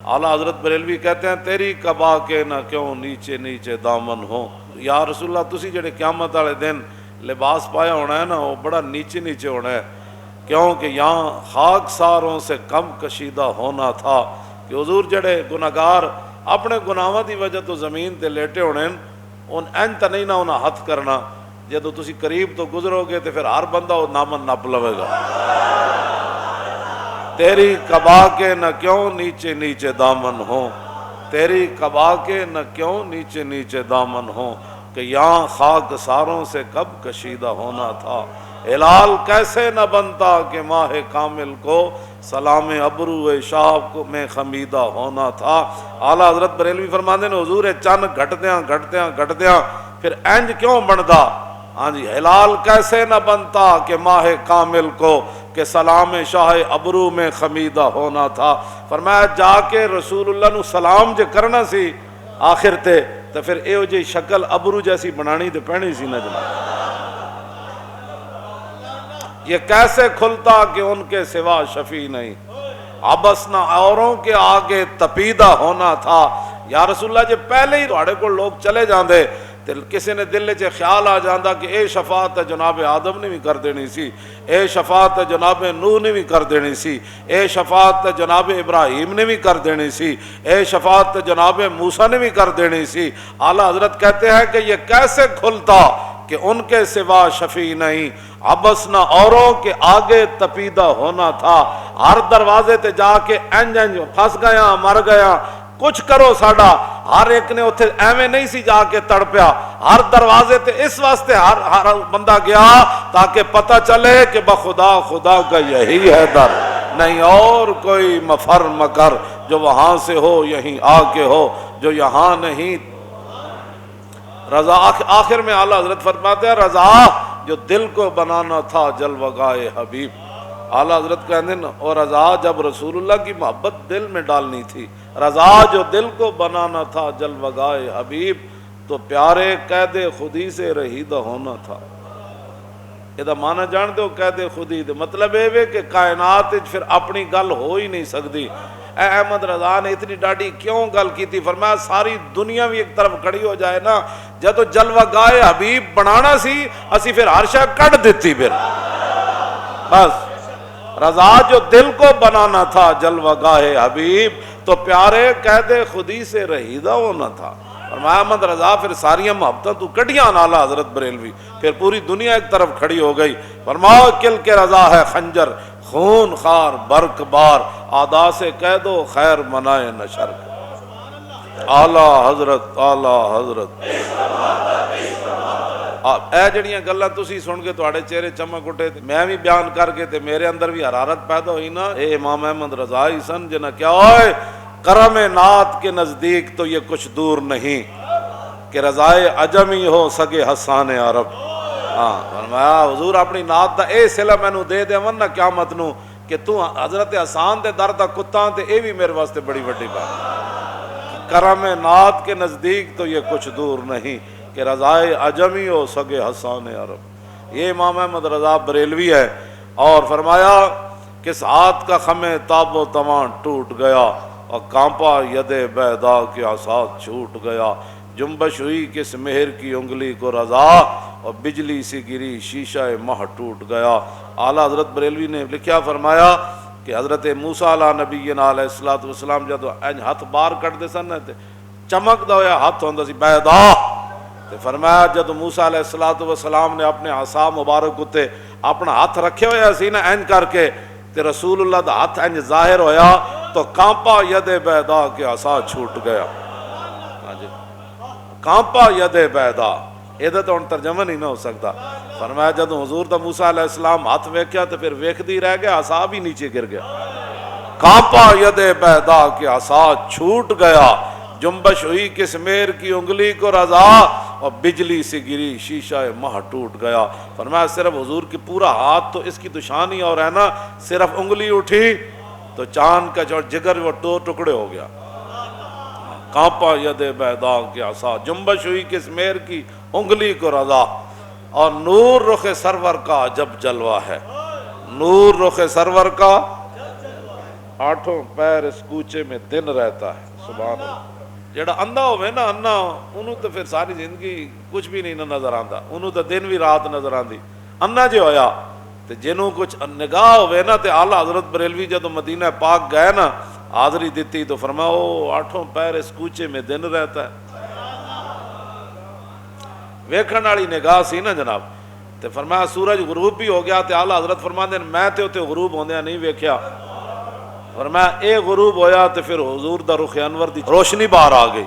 اعلیٰ حضرت بریلوی کہتے ہیں تیری کبا کے نہ کیوں نیچے نیچے دامن ہو. یا رسول اللہ تسی جڑے قیامت والے دن لباس پایا ہونا ہے نا وہ بڑا نیچے نیچے ہونا ہے، کیونکہ یہاں خاک ساروں سے کم کشیدہ ہونا تھا. کہ حضور جڑے گناہگار اپنے گناہاں دی وجہ تو زمین تے لیٹے ہونے ان اینج تا نہیں نہ انہاں ہتھ کرنا، جدو تسی قریب تو گزرو گے تو پھر ہر بندہ وہ نامن نپ لوے گا. تیری کبا کے نہ کیوں نیچے نیچے دامن ہو، تیری کبا کے نہ کیوں نیچے نیچے دامن ہو، کہ یہاں خاک ساروں سے کب کشیدہ ہونا تھا. ہلال کیسے نہ بنتا کہ ماہ کامل کو سلام ابرو شاہ میں خمیدہ ہونا تھا. اعلیٰ حضرت بریلوی فرماندے نے حضور چند گھٹدیاں پھر اینج کیوں بندا. ہاں جی، ہلال کیسے نہ بنتا کہ ماہ کامل کو کہ سلام شاہ ابرو میں خمیدہ ہونا تھا. فرمایا جا کے رسول اللہ نو سلام جے کرنا سی آخر تے تو پھر ایو جی شکل ابرو جیسی بنانی تے پہنی سی نہ جناب. یہ کیسے کھلتا کہ ان کے سوا شفیع نہیں، ابس نہ اوروں کے آگے تپیدہ ہونا تھا. یا رسول اللہ جے پہلے ہی تھوڑے کو لوگ چلے جاندے تے کسی نے دل چ خیال آ جاندہ کہ اے شفاعت جناب آدم نے بھی کر دینی سی، اے شفاعت جناب نوح نے بھی کر دینی سی، اے شفاعت جناب ابراہیم نے بھی کر دینی سی، اے شفاعت جناب موسیٰ نے بھی کر دینی سی. اعلیٰ حضرت کہتے ہیں کہ یہ کیسے کھلتا کہ ان کے سوا شفیع نہیں، ابس نہ اوروں کے آگے تپیدہ ہونا تھا. ہر دروازے تے جا کے انج پھنس گیا مر گیا کچھ کرو ساڈا، ہر ایک نے اتھے ایویں نہیں سی جا کے تڑپیا. ہر دروازے تے اس واسطے ہر بندہ گیا تاکہ پتہ چلے کہ بخدا خدا کا یہی ہے در، نہیں اور کوئی مفر مکر، جو وہاں سے ہو یہیں آ کے ہو، جو یہاں نہیں. رضا آخر میں اعلیٰ حضرت فرماتے ہیں رضا جو دل کو بنانا تھا جلوگائے حبیب. اعلیٰ حضرت کہتے ہیں اور رضا جب رسول اللہ کی محبت دل میں ڈالنی تھی، رضا جو دل کو بنانا تھا جلوگائے حبیب، تو پیارے قید خودی سے رہیدہ ہونا تھا. یہ معنی جان دو قید خودی دے مطلب ہے کہ کائنات پھر اپنی گل ہو ہی نہیں سکتی. اے احمد رضا نے اتنی ڈاڑی کیوں گل کی تھی؟ فرمایا ساری دنیا بھی ایک طرف کھڑی ہو جائے نا، جب جلوہ گائے حبیب بنانا سی اسی پھر ہر شے کٹ دیتی. پھر بس رضا جو دل کو بنانا تھا جلوہ گائے حبیب، تو پیارے قید خودی سے رہیدہ ہونا تھا. فرمایا احمد رضا پھر ساریاں محبتیں تو کٹیاں. اعلیٰ حضرت بریلوی پھر پوری دنیا ایک طرف کھڑی ہو گئی. فرمایا کل کے رضا ہے خنجر خون خار برق بار، آدا سے قید و خیر منائے نشر. اعلیٰ حضرت اے جڑیاں گلاں تسی سن کے تواڈے چہرے چمک اٹھے تے میں بھی بیان کر کے تے میرے اندر بھی حرارت پیدا ہوئی نا. اے امام احمد رضا ہی سن جنہ کیا ہوئے کرم نعت کے نزدیک تو یہ کچھ دور نہیں کہ رضائے عجمی ہو سگے حسان عرب. ہاں فرمایا حضور اپنی نعت دا اے صلہ مینوں دے دیون نا قیامت نو کہ تو حضرت حسان دے در دا کتا تے اے بھی میرے واسطے بڑی بڑی بات. کرم نعت کے نزدیک تو یہ کچھ دور نہیں کہ رضائے عجمی ہو سگے حسان عرب. یہ امام احمد رضا بریلوی ہے. اور فرمایا کس ہاتھ کا خم تاب و توان ٹوٹ گیا اور کانپا ید بیدا کے آسات چھوٹ گیا. جنبش ہوئی کس مہر کی انگلی کو رضا اور بجلی سی گری شیشہ مہ ٹوٹ گیا. اعلیٰ حضرت بریلوی نے لکھیا فرمایا کہ حضرت موسیٰ علیہ نبی علیہ السلام جب ہاتھ باہر کٹ دے سن چمک دا ہویا ہاتھ ہوندا سی بیدا. فرمایا جب موسیٰ علیہ السلام نے اپنے عصا مبارک اتے اپنا ہاتھ رکھے ہویا سی نا این کر کے تے رسول اللہ دا ہاتھ این ظاہر ہویا تو کانپا ید بیدا کے عصا چھوٹ گیا. کانپا ید بیدا یہ تو ان ترجمہ نہیں نہ ہو سکتا. فرمایا جب حضور دا موسیٰ علیہ السلام ہاتھ ویکھیا تو پھر ویکھدی رہ گیا عصا بھی نیچے گر گیا. کانپا ید بیدا کے عصا چھوٹ گیا. جنبش ہوئی کس مہر کی انگلی کو رضا اور بجلی سے گری شیشہ مہ ٹوٹ گیا. فرمایا صرف حضور کی پورا ہاتھ تو اس کی تو شان ہی اور ہے نا، صرف انگلی اٹھی تو چاند کا جو جگر وہ دو ٹکڑے ہو گیا. کانپا ید بیدا کے عصا جنبش ہوئی کس مہر کی انگلی کو رضا. اور نور رخ سرور کا جب جلوہ ہے، نور رخ سرور کا آٹھوں پیر اس کوچے میں دن رہتا ہے. سبحان اللہ. جڑا اندھا ہوئے نا انا انہوں تو پھر ساری زندگی کچھ بھی نہیں نظر آندا, انہوں تو دن بھی رات نظر آندی. انا جو ہویا تو جنہوں کچھ نگاہ ہوئے نا تے اعلیٰ حضرت بریلوی جدو مدینہ پاک گئے نا حاضری دیتی تو فرمایا او آٹھوں پیر اس کوچے میں دن رہتا ہے. ویکھن والی نگاہ سی نا جناب. تے فرمایا سورج غروب بھی ہو گیا تے اعلیٰ حضرت فرماندے میں تے تے غروب ہوندیا نہیں ویکھیا. فرمایا اے غروب ہویا تے پھر حضور دا رخ انور دی روشنی باہر آ گئی.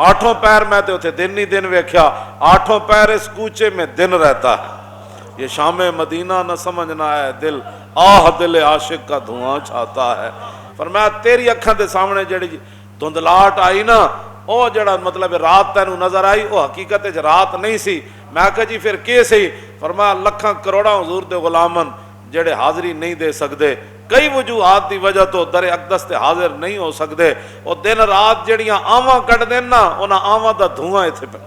آٹھوں پیر میں تے اتنے دن نہیں دن ویکھیا. آٹھوں پیر اس کوچے میں دن رہتا ہے. یہ شام مدینہ نہ سمجھنا ہے دل, آہ دل عاشق کا دھواں چھاتا ہے. فرمایا تیری اکھاں دے سامنے جڑی دھندلاہٹ آئی نا او جڑا مطلب رات تینوں نظر آئی او حقیقت وچ رات نہیں سی. میں کہا جی پھر کی سی؟ فرمایا لکھاں کروڑاں حضور دے غلامن جڑے حاضری نہیں دے سکدے, کئی وجوہات دی وجہ تو در اقدس تے حاضر نہیں ہو سکدے. او دن رات جڑیاں آواں کٹ دین نا انہاں آواں دا دھواں ایتھے پہ